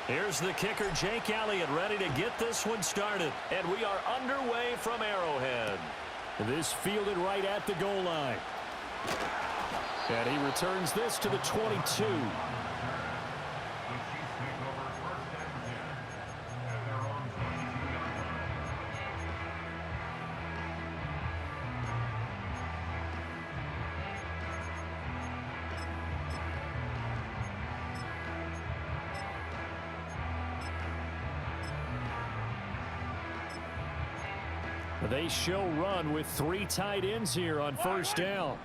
Here's the kicker, Jake Elliott, ready to get this one started. And we are underway from Arrowhead. This fielded right at the goal line. And he returns this to the 22. They show run with 3 tight ends here on first down.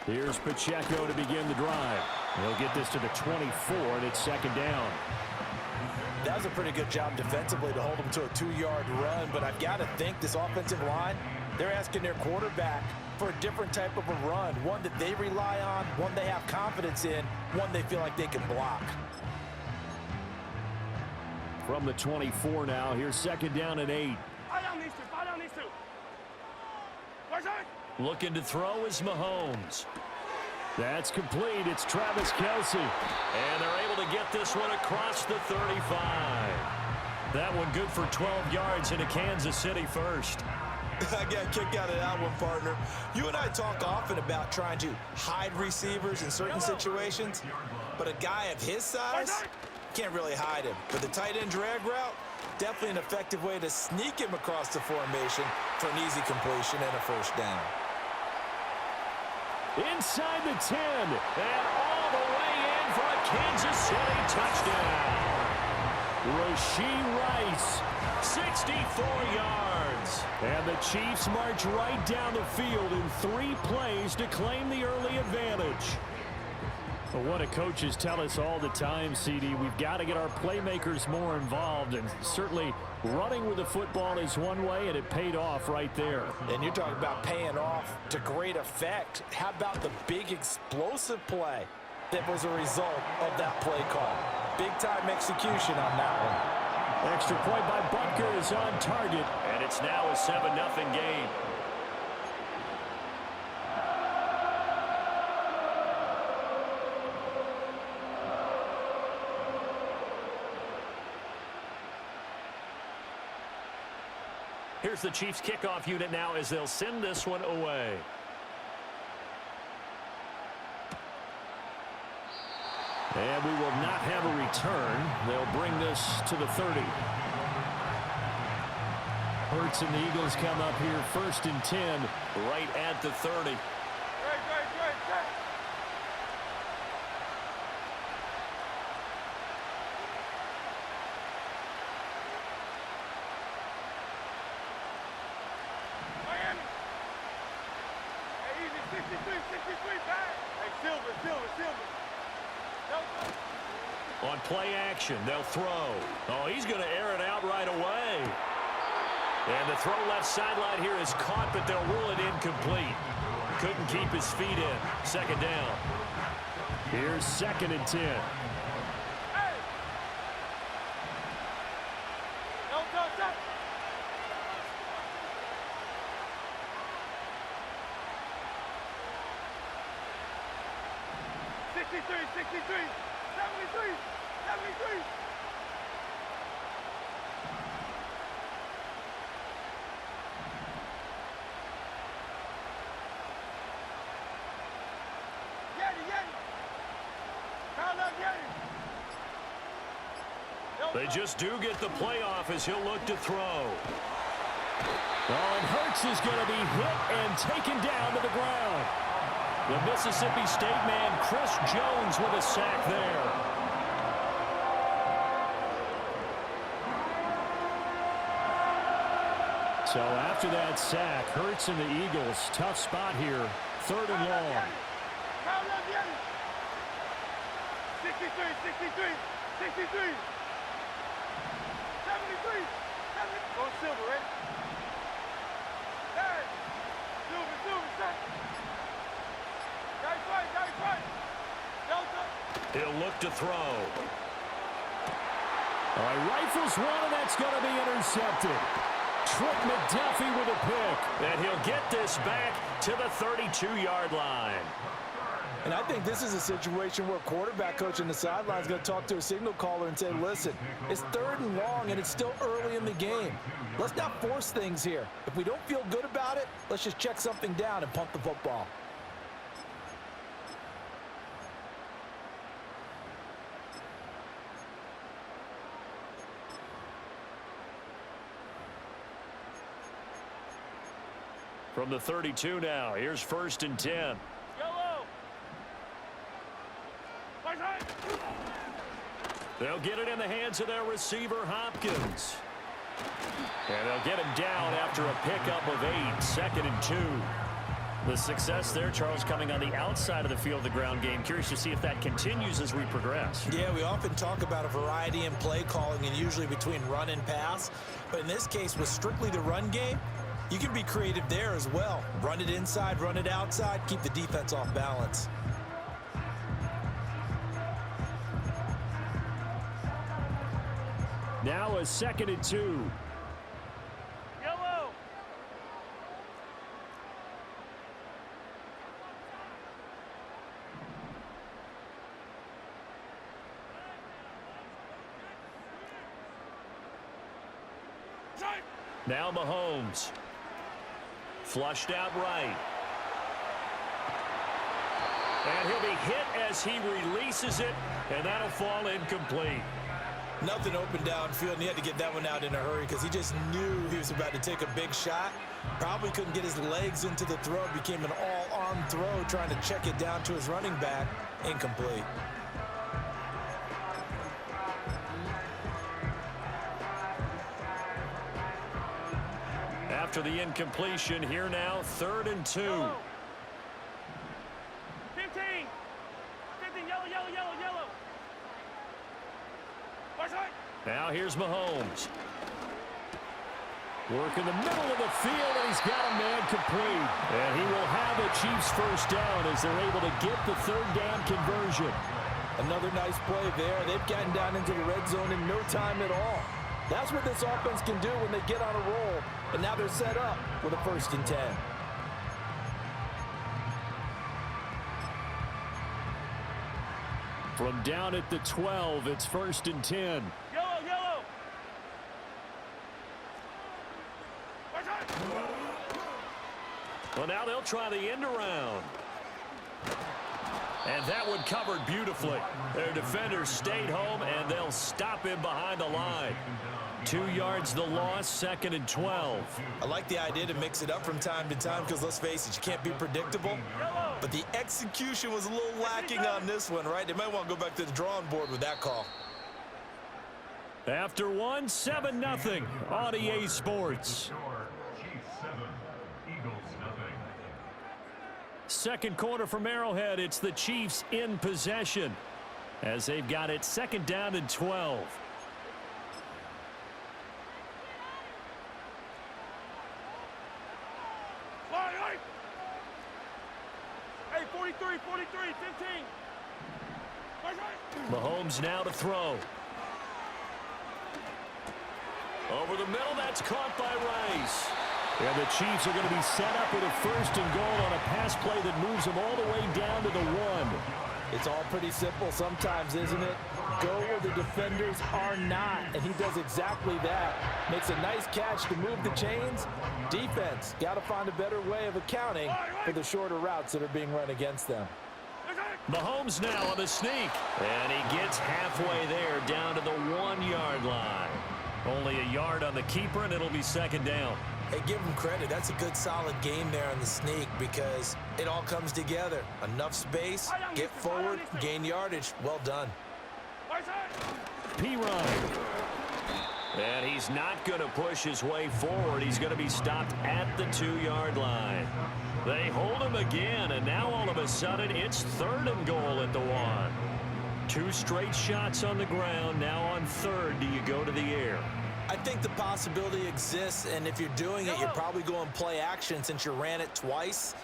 Here's Pacheco to begin the drive. He'll get this to the 24, and it's second down. That was a pretty good job defensively to hold them to a 2-yard run, but I've got to think this offensive line, they're asking their quarterback for a different type of a run, one that they rely on, one they have confidence in, one they feel like they can block. From the 24 now, here's second down and 8. Fire down these two. Looking to throw is Mahomes. That's complete. It's Travis Kelce. And they're able to get this one across the 35. That one good for 12 yards into Kansas City first. I got a kick out of that one, partner. You and I talk often about trying to hide receivers in certain situations, but a guy of his size can't really hide him. But the tight end drag route, definitely an effective way to sneak him across the formation for an easy completion and a first down. Inside the 10, and all the way in for a Kansas City touchdown. Rashee Rice, 64 yards. And the Chiefs march right down the field in 3 plays to claim the early advantage. But what do coaches tell us all the time, CD? We've got to get our playmakers more involved, and certainly running with the football is one way, and it paid off right there. And you're talking about paying off to great effect. How about the big explosive play that was a result of that play call? Big-time execution on that one. Extra point by Butker is on target, and it's now a 7-0 game. Here's the Chiefs kickoff unit now as they'll send this one away. And we will not have a return. They'll bring this to the 30. Hurts and the Eagles come up here first and 10 right at the 30. On play action, they'll throw. Oh, he's going to air it out right away. And the throw left sideline here is caught, but they'll rule it incomplete. Couldn't keep his feet in. Second down. Here's second and 10. They just do get the playoff as he'll look to throw. Oh, and Hurts is going to be hit and taken down to the ground. The Mississippi State man, Chris Jones, with a sack there. So after that sack, Hurts and the Eagles, tough spot here, 3rd and long. 63. 73. Go Silver, right? Hey! Silver, set. Guys right. Delta. He'll look to throw. All right, rifles one, and that's going to be intercepted. Trent McDuffie with a pick. And he'll get this back to the 32-yard line. And I think this is a situation where a quarterback coach on the sideline is going to talk to a signal caller and say, listen, it's 3rd and long and it's still early in the game. Let's not force things here. If we don't feel good about it, let's just check something down and punt the football. From the 32 now, here's 1st and 10. Yellow. Right side. They'll get it in the hands of their receiver, Hopkins. And they'll get him down after a pickup of 8, 2nd and 2. The success there, Charles, coming on the outside of the field of the ground game. Curious to see if that continues as we progress. Yeah, we often talk about a variety in play calling and usually between run and pass. But in this case, with strictly the run game, you can be creative there as well. Run it inside, run it outside, keep the defense off balance. Now a 2nd and 2. Yellow. Side. Now Mahomes. Flushed out right. And he'll be hit as he releases it, and that'll fall incomplete. Nothing open downfield, and he had to get that one out in a hurry because he just knew he was about to take a big shot. Probably couldn't get his legs into the throw. Became an all-arm throw, trying to check it down to his running back. Incomplete. After the incompletion, here now, 3rd and 2. Yellow. 15. 15. Yellow, yellow, yellow, yellow. Right side. Now here's Mahomes. Work in the middle of the field, and he's got a man complete. And he will have the Chiefs' 1st down as they're able to get the 3rd down conversion. Another nice play there. They've gotten down into the red zone in no time at all. That's what this offense can do when they get on a roll. And now they're set up with a 1st and 10. From down at the 12, it's 1st and 10. Yellow, yellow. Right side. Well, now they'll try the end around. And that one covered beautifully. Their defenders stayed home, and they'll stop him behind the line. 2 yards the loss, 2nd and 12. I like the idea to mix it up from time to time because, let's face it, you can't be predictable. But the execution was a little lacking on this one, right? They might want to go back to the drawing board with that call. After 1, 7-0 on EA Sports. Second quarter from Arrowhead, it's the Chiefs in possession as they've got it 2nd down and 12. Hey, 43, 43, 15. Right side. Mahomes now to throw. Over the middle, that's caught by Rice. And the Chiefs are going to be set up with a 1st and goal on a pass play that moves them all the way down to the 1. It's all pretty simple sometimes, isn't it? Go where the defenders are not, and he does exactly that. Makes a nice catch to move the chains. Defense got to find a better way of accounting for the shorter routes that are being run against them. Mahomes now on the sneak. And he gets halfway there down to the 1-yard line. Only a yard on the keeper, and it'll be 2nd down. Hey, give him credit. That's a good, solid game there on the sneak because it all comes together. Enough space, get forward, gain yardage. Well done. P-Ryan. And he's not going to push his way forward. He's going to be stopped at the 2-yard line. They hold him again, and now all of a sudden it's 3rd and goal at the 1. 2 straight shots on the ground. Now on 3rd, do you go to the air? I think the possibility exists, and if you're doing it, you're probably going play action since you ran it twice.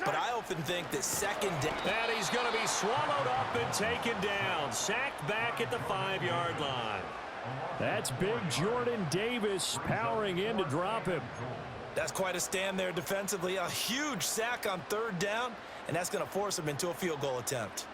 But I often think that 2nd down. And he's going to be swallowed up and taken down. Sacked back at the 5-yard line. That's big Jordan Davis powering in to drop him. That's quite a stand there defensively. A huge sack on 3rd down, and that's going to force them into a field goal attempt.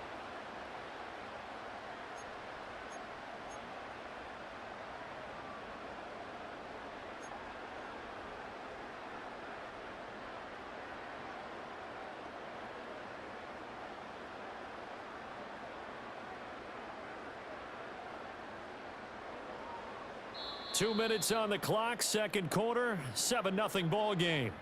Two minutes on the clock, second quarter, 7-0 ball game.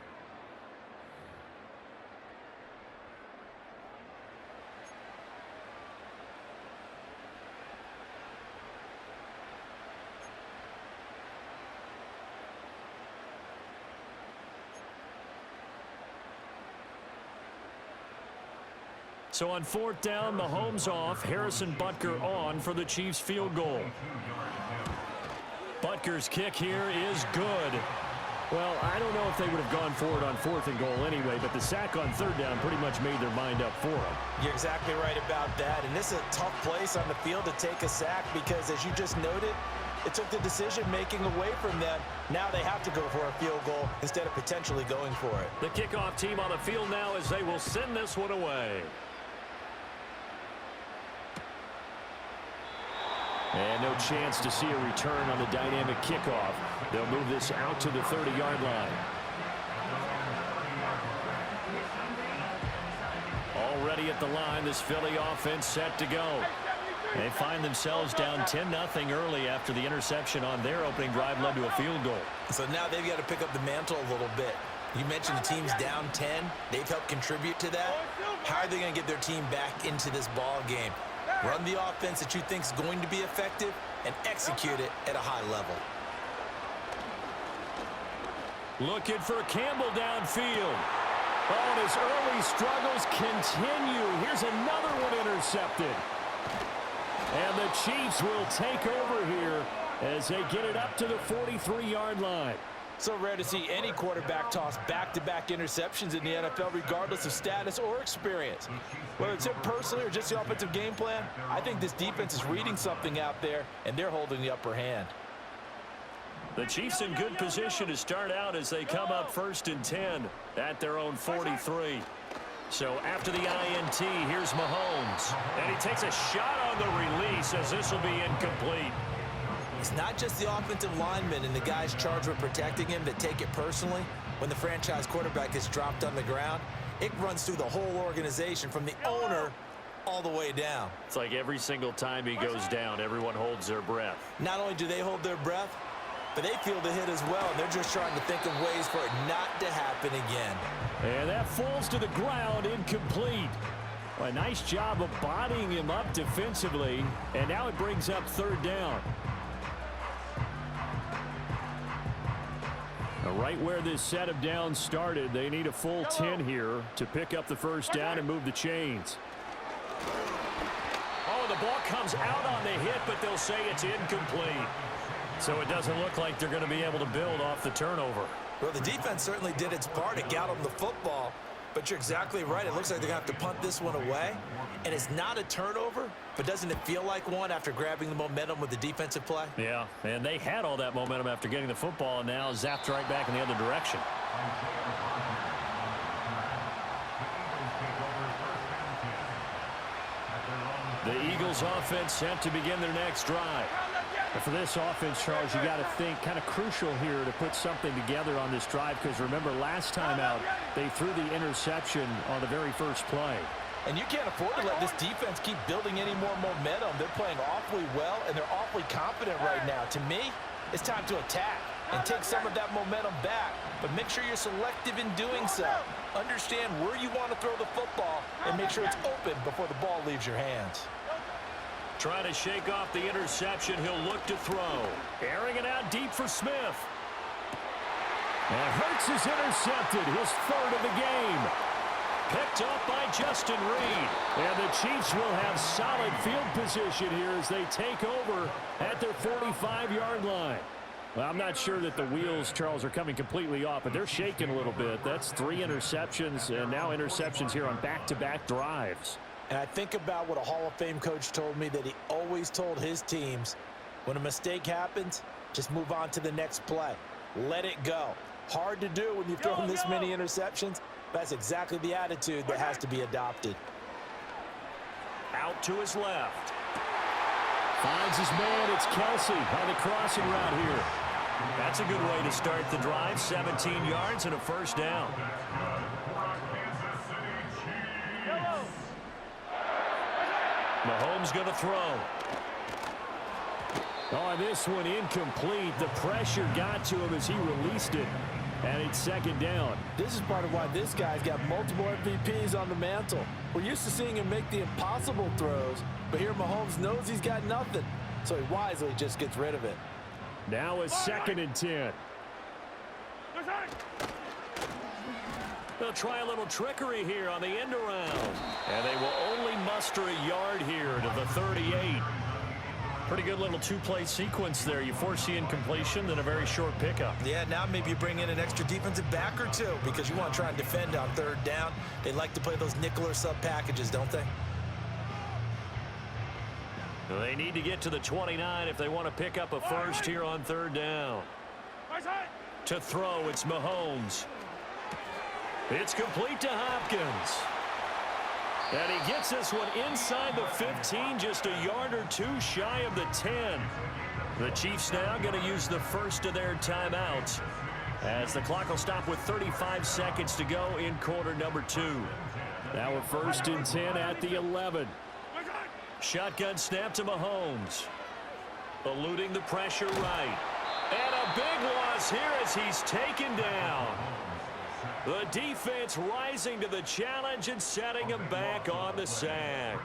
So on fourth down, Mahomes off, Harrison Butker on for the Chiefs field goal. Butker's kick here is good. Well, I don't know if they would have gone for it on fourth and goal anyway, but the sack on third down pretty much made their mind up for them. You're exactly right about that, and this is a tough place on the field to take a sack because, as you just noted, it took the decision-making away from them. Now they have to go for a field goal instead of potentially going for it. The kickoff team on the field now as they will send this one away. And no chance to see a return on the dynamic kickoff. They'll move this out to the 30-yard line. Already at the line, this Philly offense set to go. They find themselves down 10-0 early after the interception on their opening drive led to a field goal. So now they've got to pick up the mantle a little bit. You mentioned the team's down 10. They've helped contribute to that. How are they going to get their team back into this ball game? Run the offense that you think is going to be effective and execute it at a high level. Looking for Campbell downfield. Oh, and his early struggles continue. Here's another one intercepted. And the Chiefs will take over here as they get it up to the 43-yard line. So rare to see any quarterback toss back-to-back interceptions in the NFL, regardless of status or experience. Whether it's him personally or just the offensive game plan, I think this defense is reading something out there, and they're holding the upper hand. The Chiefs in good position to start out as they come up 1st and 10 at their own 43. So after the INT, here's Mahomes. And he takes a shot on the release as this will be incomplete. It's not just the offensive linemen and the guys charged with protecting him that take it personally. When the franchise quarterback is dropped on the ground, it runs through the whole organization from the owner all the way down. It's like every single time he goes down, everyone holds their breath. Not only do they hold their breath, but they feel the hit as well, and they're just trying to think of ways for it not to happen again. And that falls to the ground, incomplete. Well, a nice job of bodying him up defensively, and now it brings up third down. Right where this set of downs started, they need a full 10 here to pick up the first down and move the chains. Oh, the ball comes out on the hit, but they'll say it's incomplete. So it doesn't look like they're going to be able to build off the turnover. Well, the defense certainly did its part to get them the football, but you're exactly right. It looks like they're going to have to punt this one away, and it's not a turnover, but doesn't it feel like one after grabbing the momentum with the defensive play? Yeah, and they had all that momentum after getting the football, and now zapped right back in the other direction. The Eagles offense set to begin their next drive. And for this offense, Charles, you got to think kind of crucial here to put something together on this drive, because remember last time out they threw the interception on the very first play. And you can't afford to let this defense keep building any more momentum. They're playing awfully well, and they're awfully confident right now. To me, it's time to attack and take some of that momentum back, but make sure you're selective in doing so. Understand where you want to throw the football and make sure it's open before the ball leaves your hands. Trying to shake off the interception, he'll look to throw. Airing it out deep for Smith. And Hurts is intercepted, his third of the game. Picked up by Justin Reed. And the Chiefs will have solid field position here as they take over at their 45-yard line. Well, I'm not sure that the wheels, Charles, are coming completely off, but they're shaking a little bit. That's 3 interceptions, and now interceptions here on back-to-back drives. And I think about what a Hall of Fame coach told me, that he always told his teams, when a mistake happens, just move on to the next play. Let it go. Hard to do when you've thrown this many interceptions, That's exactly the attitude that has to be adopted. Out to his left. Finds his man. It's Kelsey on the crossing route here. That's a good way to start the drive. 17 yards and a first down. Mahomes going to throw. Oh, this one incomplete. The pressure got to him as he released it. And it's second down. This is part of why this guy's got multiple MVPs on the mantle. We're used to seeing him make the impossible throws, but here Mahomes knows he's got nothing, so he wisely just gets rid of it. Now a 2nd and 10. They'll try a little trickery here on the end around. And they will only muster a yard here to the 38. Pretty good little two-play sequence there. You force the incompletion, then a very short pickup. Yeah, now maybe you bring in an extra defensive back or two because you want to try and defend on 3rd down. They like to play those nickel or sub packages, don't they? They need to get to the 29 if they want to pick up a first here on 3rd down. To throw, it's Mahomes. It's complete to Hopkins. And he gets this one inside the 15, just a yard or two shy of the 10. The Chiefs now going to use the first of their timeouts as the clock will stop with 35 seconds to go in quarter number 2. Now a 1st and 10 at the 11. Shotgun snap to Mahomes. Eluding the pressure right. And a big loss here as he's taken down. The defense rising to the challenge and setting him back on the sack.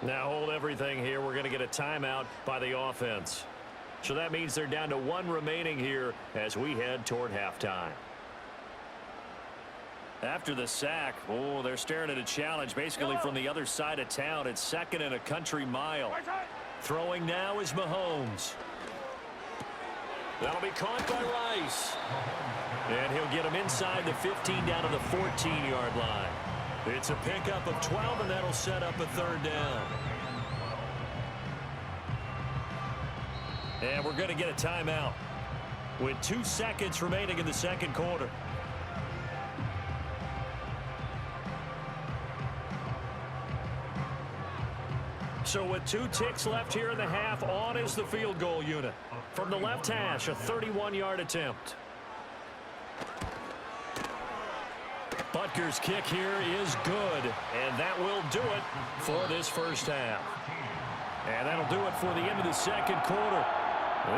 Now hold everything here. We're going to get a timeout by the offense. So that means they're down to 1 remaining here as we head toward halftime. After the sack, they're staring at a challenge basically from the other side of town. It's 2nd and a country mile. Throwing now is Mahomes. That'll be caught by Rice. And he'll get him inside the 15 down to the 14-yard line. It's a pickup of 12, and that'll set up a 3rd down. And we're going to get a timeout with 2 seconds remaining in the 2nd quarter. So with 2 ticks left here in the half, on is the field goal unit. From the left hash, a 31-yard attempt. Butker's kick here is good, and that will do it for this first half. And that'll do it for the end of the 2nd quarter.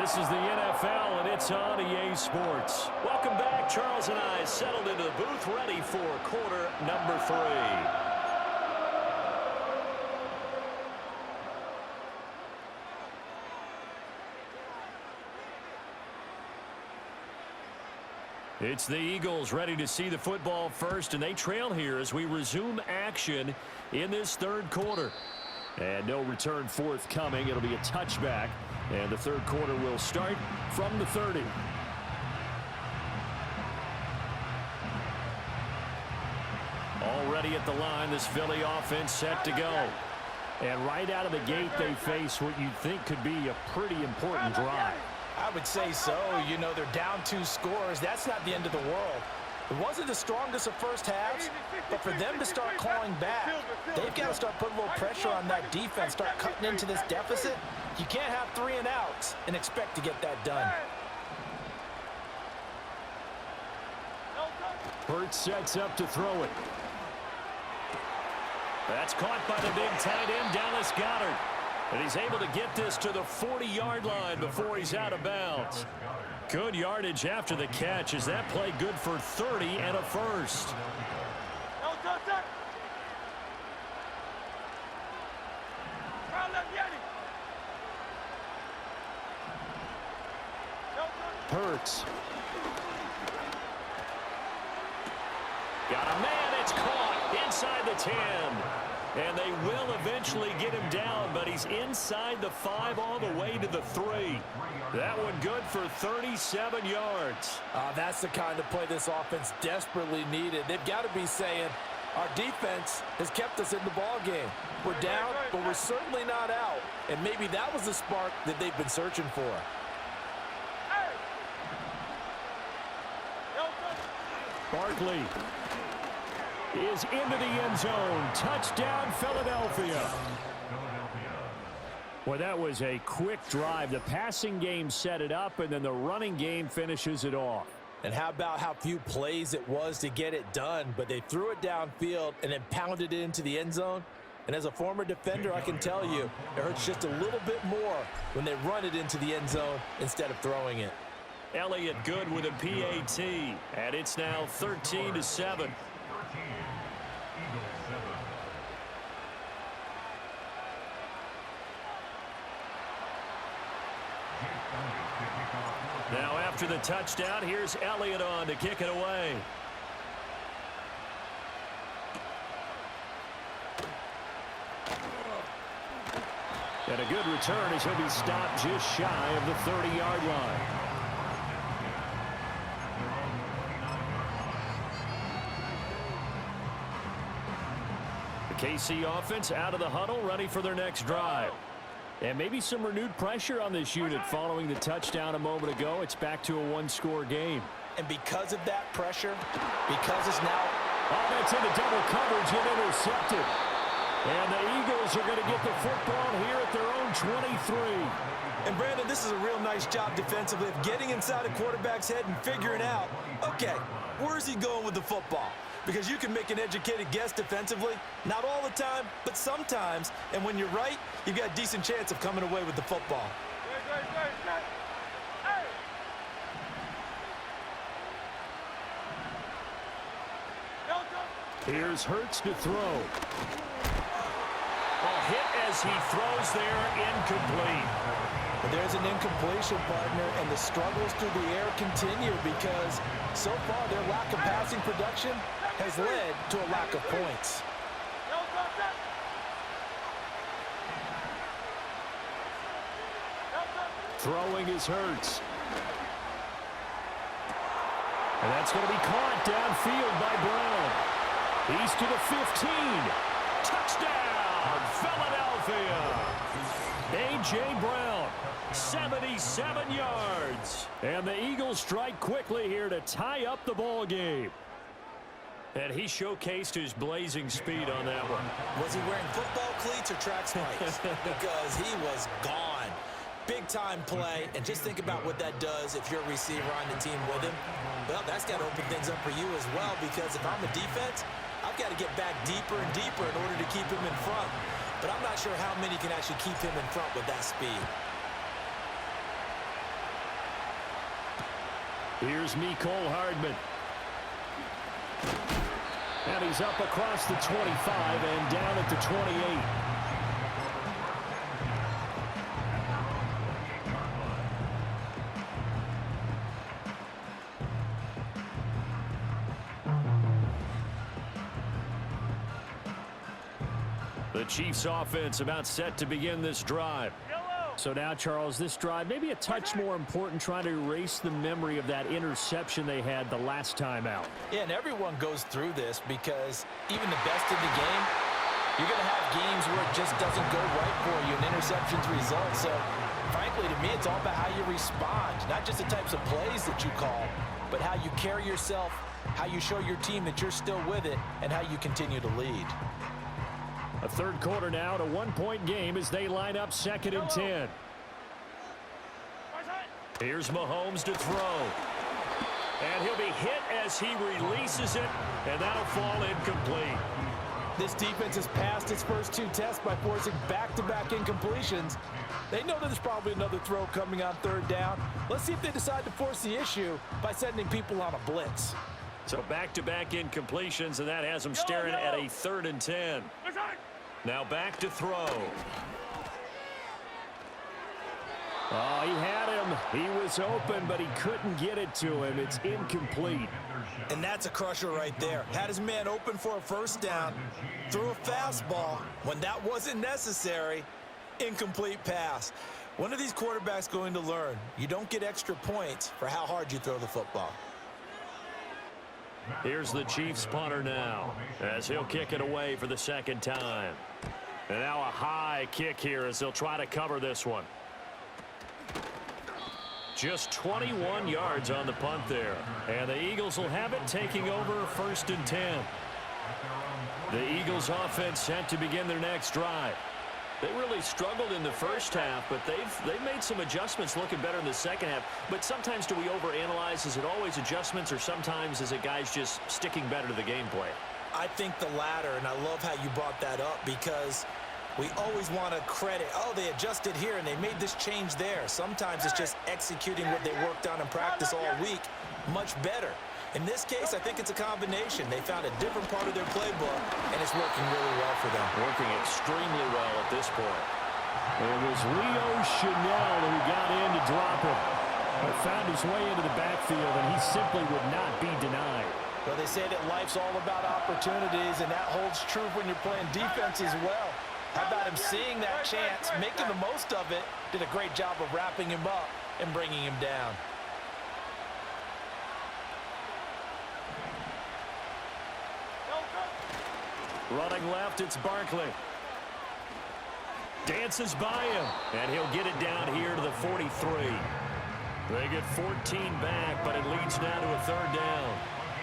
This is the NFL, and it's on EA Sports. Welcome back. Charles and I settled into the booth, ready for quarter number 3. It's the Eagles ready to see the football first, and they trail here as we resume action in this 3rd quarter. And no return forthcoming. It'll be a touchback, and the 3rd quarter will start from the 30. Already at the line, this Philly offense set to go. And right out of the gate, they face what you'd think could be a pretty important drive. I would say so. You know, they're down 2 scores. That's not the end of the world. It wasn't the strongest of first halves, but for them to start clawing back, they've got to start putting a little pressure on that defense, start cutting into this deficit. You can't have 3 and outs and expect to get that done. Hurts sets up to throw it. That's caught by the big tight end, Dallas Goedert. And he's able to get this to the 40-yard line before he's out of bounds. Good yardage after the catch. Is that play good for 30 and a first? Hurts. Got a man. It's caught inside the 10. And they will eventually get him down, but he's inside the 5 all the way to the 3. That one good for 37 yards. That's the kind of play this offense desperately needed. They've got to be saying, Our defense has kept us in the ball game. We're down, but we're certainly not out. And maybe that was the spark that they've been searching for. Barkley is into the end zone. Touchdown, Philadelphia. Well, that was a quick drive. The passing game set it up, and then the running game finishes it off. And how about how few plays it was to get it done, but they threw it downfield and then pounded it into the end zone. And as a former defender, I can tell you, it hurts just a little bit more when they run it into the end zone instead of throwing it. Elliott good with a PAT, and it's now 13-7. Now after the touchdown, here's Elliott on to kick it away. And a good return as he'll be stopped just shy of the 30-yard line. The KC offense out of the huddle, ready for their next drive. And maybe some renewed pressure on this unit following the touchdown a moment ago. It's back to a one-score game. And because of that pressure, because it's now... Oh, that's into double coverage and intercepted. And the Eagles are going to get the football here at their own 23. And Brandon, this is a real nice job defensively of getting inside a quarterback's head and figuring out, okay, where's he going with the football? Because you can make an educated guess defensively, not all the time, but sometimes. And when you're right, you've got a decent chance of coming away with the football. Here's Hurts to throw. A hit as he throws there, incomplete. But there's an incompletion, partner, and the struggles through the air continue because so far their lack of passing production has led to a lack of points. Throwing is Hurts. And that's going to be caught downfield by Brown. He's to the 15. Touchdown, Philadelphia. A.J. Brown, 77 yards. And the Eagles strike quickly here to tie up the ball game. And he showcased his blazing speed on that one. Was he wearing football cleats or track spikes? Because he was gone. Big-time play, and just think about what that does if you're a receiver on the team with him. Well, that's got to open things up for you as well, because if I'm a defense, I've got to get back deeper and deeper in order to keep him in front. But I'm not sure how many can actually keep him in front with that speed. Here's Mecole Hardman. And he's up across the 25 and down at the 28. The Chiefs offense about set to begin this drive. So now, Charles, this drive maybe a touch more important, trying to erase the memory of that interception they had the last time out. Yeah, and everyone goes through this because even the best in the game, you're going to have games where it just doesn't go right for you and interceptions result. So, frankly, to me, it's all about how you respond, not just the types of plays that you call, but how you carry yourself, how you show your team that you're still with it, and how you continue to lead. A third quarter now, to 1-point game as they line up 2nd and 10. Here's Mahomes to throw. And he'll be hit as he releases it, and that'll fall incomplete. This defense has passed its first two tests by forcing back-to-back incompletions. They know that there's probably another throw coming on third down. Let's see if they decide to force the issue by sending people on a blitz. So back-to-back incompletions, and that has them staring at a 3rd and 10. Now back to throw. Oh, he had him. He was open, but he couldn't get it to him. It's incomplete. And that's a crusher right there. Had his man open for a first down, threw a fastball. When that wasn't necessary, incomplete pass. When are these quarterbacks going to learn? You don't get extra points for how hard you throw the football. Here's the Chiefs punter now as he'll kick it away for the second time. And now a high kick here as they'll try to cover this one. Just 21 yards on the punt there. And the Eagles will have it, taking over 1st and 10. The Eagles offense set to begin their next drive. They really struggled in the first half, but they've made some adjustments, looking better in the second half. But sometimes do we overanalyze? Is it always adjustments, or sometimes is it guys just sticking better to the game plan? I think the latter, and I love how you brought that up because we always want to credit, oh, they adjusted here and they made this change there. Sometimes it's just executing what they worked on in practice all week much better. In this case, I think it's a combination. They found a different part of their playbook, and it's working really well for them. Working extremely well at this point. It was Leo Chanel who got in to drop him. But found his way into the backfield, and he simply would not be denied. Well, they say that life's all about opportunities, and that holds true when you're playing defense as well. How about him seeing that chance, making the most of it, did a great job of wrapping him up and bringing him down. Running left, it's Barkley. Dances by him, and he'll get it down here to the 43. They get 14 back, but it leads now to a 3rd down.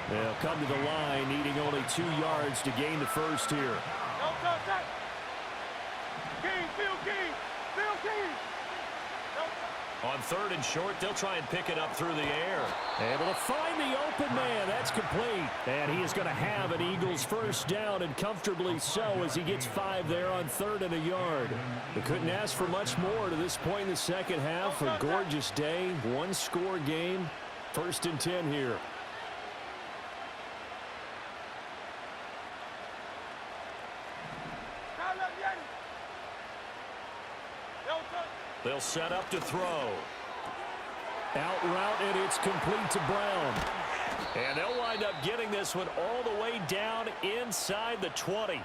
They'll come to the line, needing only 2 yards to gain the first here. On 3rd and short, they'll try and pick it up through the air. Able to find the open man. That's complete. And he is going to have an Eagles first down, and comfortably so, as he gets 5 there on 3rd and a yard. They couldn't ask for much more to this point in the second half. A gorgeous day, 1-score game. 1st and 10 here. They'll set up to throw. Out route, and it's complete to Brown. And they'll wind up getting this one all the way down inside the 20.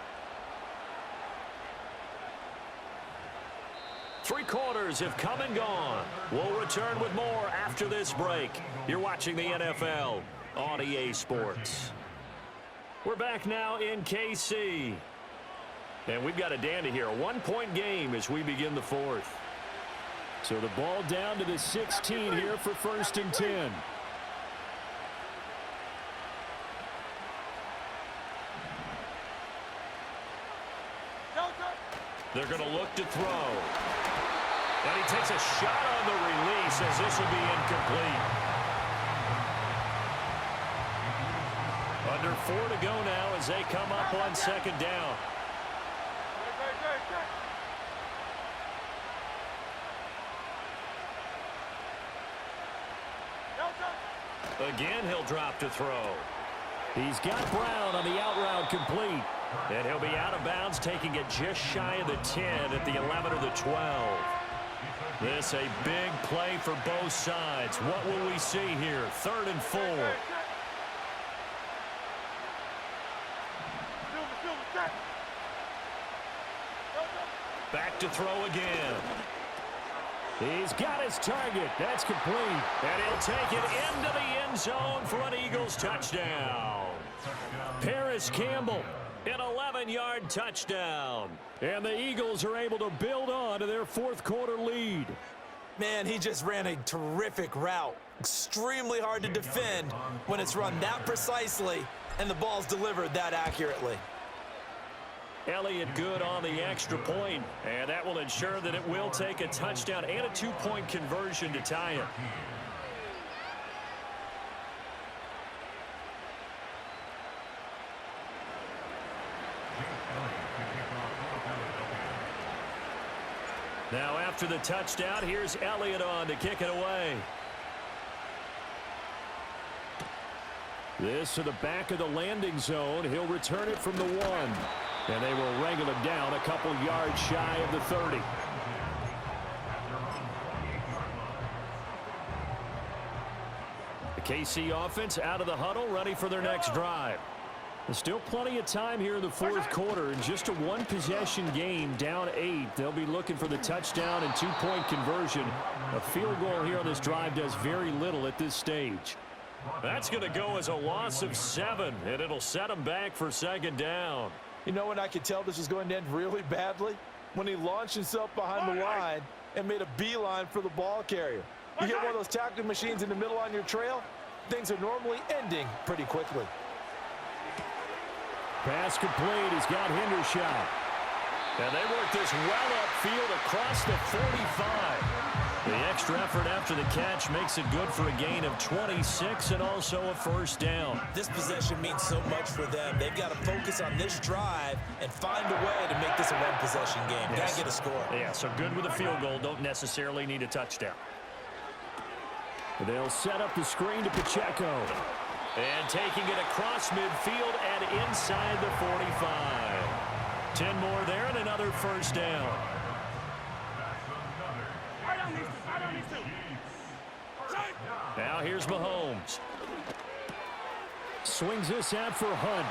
3 quarters have come and gone. We'll return with more after this break. You're watching the NFL on EA Sports. We're back now in KC. And we've got a dandy here. A 1-point game as we begin the 4th. So the ball down to the 16 here for 1st and 10. They're going to look to throw. And he takes a shot on the release as this will be incomplete. Under 4 to go now as they come up on 2nd down. Again, he'll drop to throw. He's got Brown on the out route complete. And he'll be out of bounds, taking it just shy of the 10 at the 11 or the 12. This a big play for both sides. What will we see here? 3rd and 4. Back to throw again. He's got his target. That's complete. And he'll take it into the end zone for an Eagles touchdown. Paris Campbell, an 11-yard touchdown. And the Eagles are able to build on to their 4th quarter lead. Man, he just ran a terrific route. Extremely hard to defend when it's run that precisely and the ball's delivered that accurately. Elliott good on the extra point, and that will ensure that it will take a touchdown and a 2-point conversion to tie it. Now after the touchdown, here's Elliott on to kick it away. This to the back of the landing zone. He'll return it from the 1. And they will wrangle him down a couple yards shy of the 30. The KC offense out of the huddle, ready for their next drive. There's still plenty of time here in the 4th quarter. In just a 1-possession game, down 8. They'll be looking for the touchdown and 2-point conversion. A field goal here on this drive does very little at this stage. That's going to go as a loss of 7, and it'll set him back for second down. You know when I could tell this was going to end really badly? When he launched himself behind the line and made a beeline for the ball carrier. You get one of those tackling machines in the middle on your trail, things are normally ending pretty quickly. Pass complete. He's got Hendershot. And they work this well upfield across the 45. The extra effort after the catch makes it good for a gain of 26 and also a first down. This possession means so much for them. They've got to focus on this drive and find a way to make this a one-possession game. Got to get a score. Yeah, so good with a field goal. Don't necessarily need a touchdown. They'll set up the screen to Pacheco. And taking it across midfield and inside the 45. 10 more there and another first down. Now here's Mahomes. Swings this out for Hunt.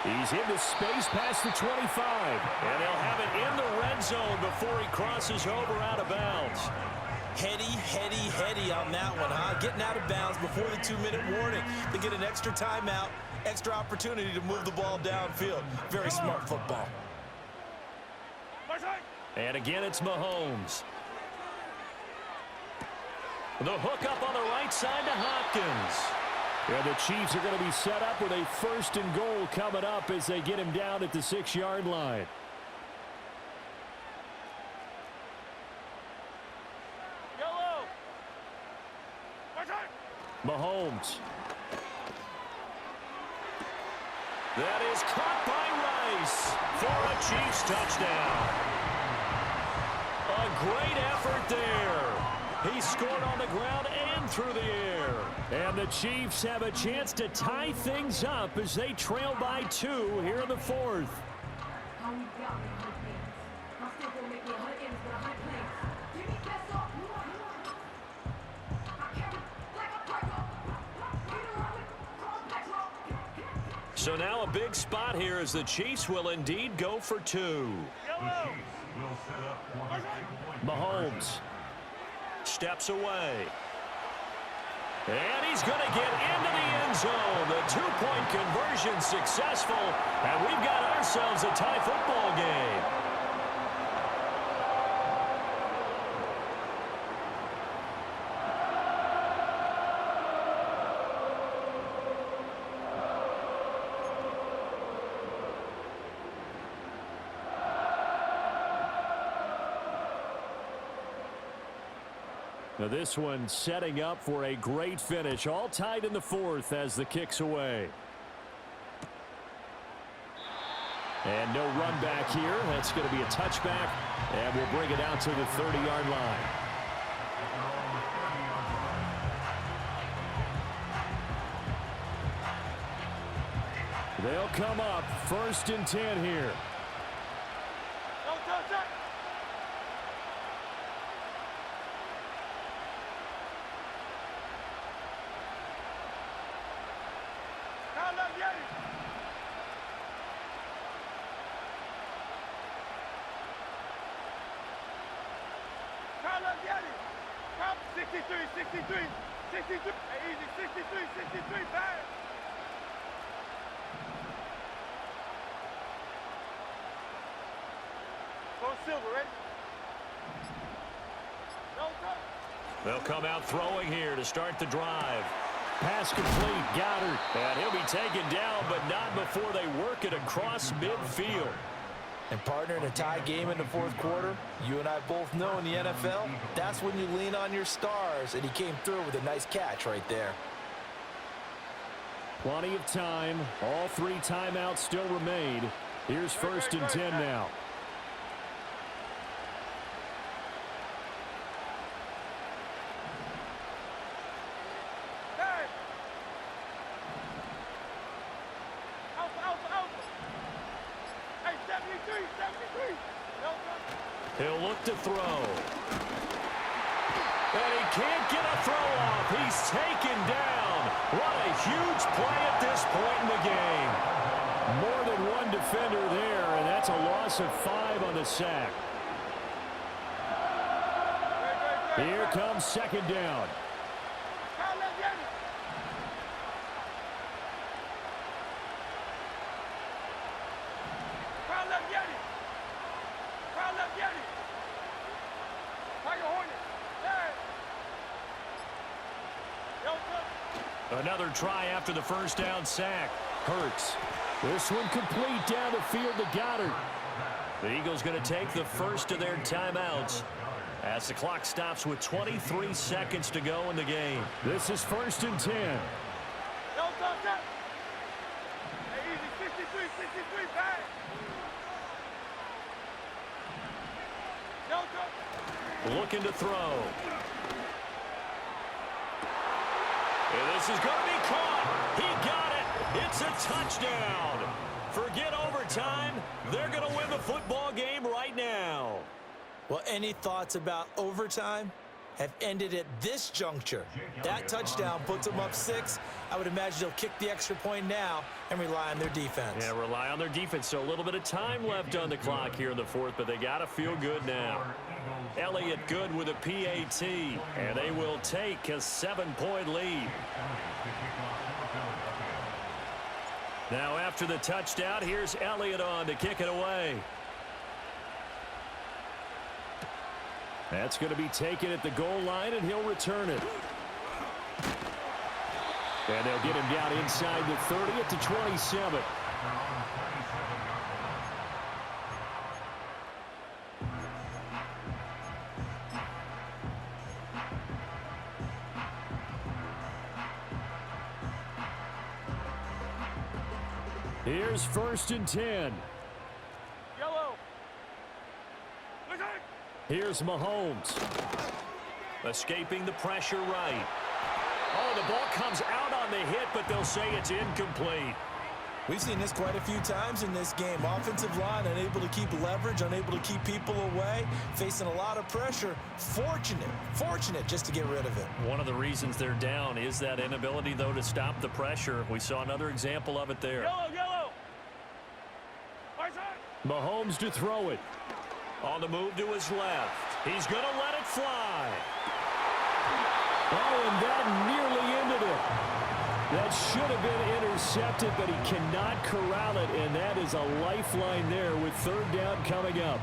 He's into space past the 25. And they'll have it in the red zone before he crosses over out of bounds. Heady on that one, huh? Getting out of bounds before the 2-minute warning. They get an extra timeout, extra opportunity to move the ball downfield. Very smart football. And again, it's Mahomes. The hook up on the right side to Hopkins. Yeah, the Chiefs are going to be set up with a 1st and goal coming up as they get him down at the 6-yard line. Mahomes. That is caught by Rice for a Chiefs touchdown. A great effort there. He scored on the ground and through the air. And the Chiefs have a chance to tie things up as they trail by 2 here in the 4th. So now a big spot here as the Chiefs will indeed go for 2. Mahomes steps away. And he's going to get into the end zone. The 2-point conversion successful. And we've got ourselves a tie football game. Now this one setting up for a great finish. All tied in the 4th as the kick's away. And no run back here. That's going to be a touchback. And we'll bring it out to the 30-yard line. They'll come up 1st and 10 here. They'll come out throwing here to start the drive. Pass complete, Goddard. And he'll be taken down, but not before they work it across midfield. And partner, in a tie game in the 4th quarter, you and I both know in the NFL, that's when you lean on your stars, and he came through with a nice catch right there. Plenty of time. All 3 timeouts still remain. Here's 1st and 10 now. He'll look to throw. And he can't get a throw off. He's taken down. What a huge play at this point in the game. More than one defender there, and that's a loss of 5 on the sack. Here comes 2nd down. Another try after the first down sack. Hurts. This one complete down the field to Goddard. The Eagles going to take the first of their timeouts as the clock stops with 23 seconds to go in the game. This is 1st and 10. Looking to throw. And this is going to be caught. He got it. It's a touchdown. Forget overtime. They're going to win the football game right now. Well, any thoughts about overtime have ended at this juncture. That touchdown puts them up 6. I would imagine they'll kick the extra point now and rely on their defense. Yeah, rely on their defense. So a little bit of time left on the clock here in the 4th, but they got to feel good now. Elliott good with a PAT, and they will take a 7-point lead. Now after the touchdown, here's Elliott on to kick it away. That's going to be taken at the goal line, and he'll return it. And they'll get him down inside the 30 at the 27. Here's 1st and 10. Yellow. Here's Mahomes. Escaping the pressure right. Oh, the ball comes out on the hit, but they'll say it's incomplete. We've seen this quite a few times in this game. Offensive line unable to keep leverage, unable to keep people away, facing a lot of pressure. Fortunate just to get rid of it. One of the reasons they're down is that inability, though, to stop the pressure. We saw another example of it there. Yellow. Right side. Mahomes to throw it. On the move to his left. He's going to let it fly. Oh, and that nearly ended it. That should have been intercepted, but he cannot corral it, and that is a lifeline there with 3rd down coming up.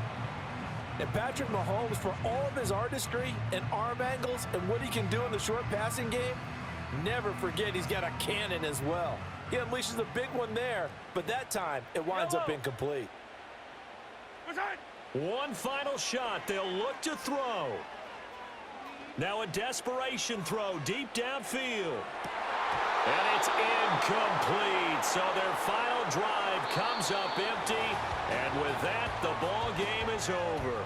And Patrick Mahomes, for all of his artistry and arm angles and what he can do in the short passing game, never forget he's got a cannon as well. He unleashes a big one there, but that time it winds up incomplete. One final shot. They'll look to throw. Now a desperation throw deep downfield. And it's incomplete. So their final drive comes up empty. And with that, the ball game is over.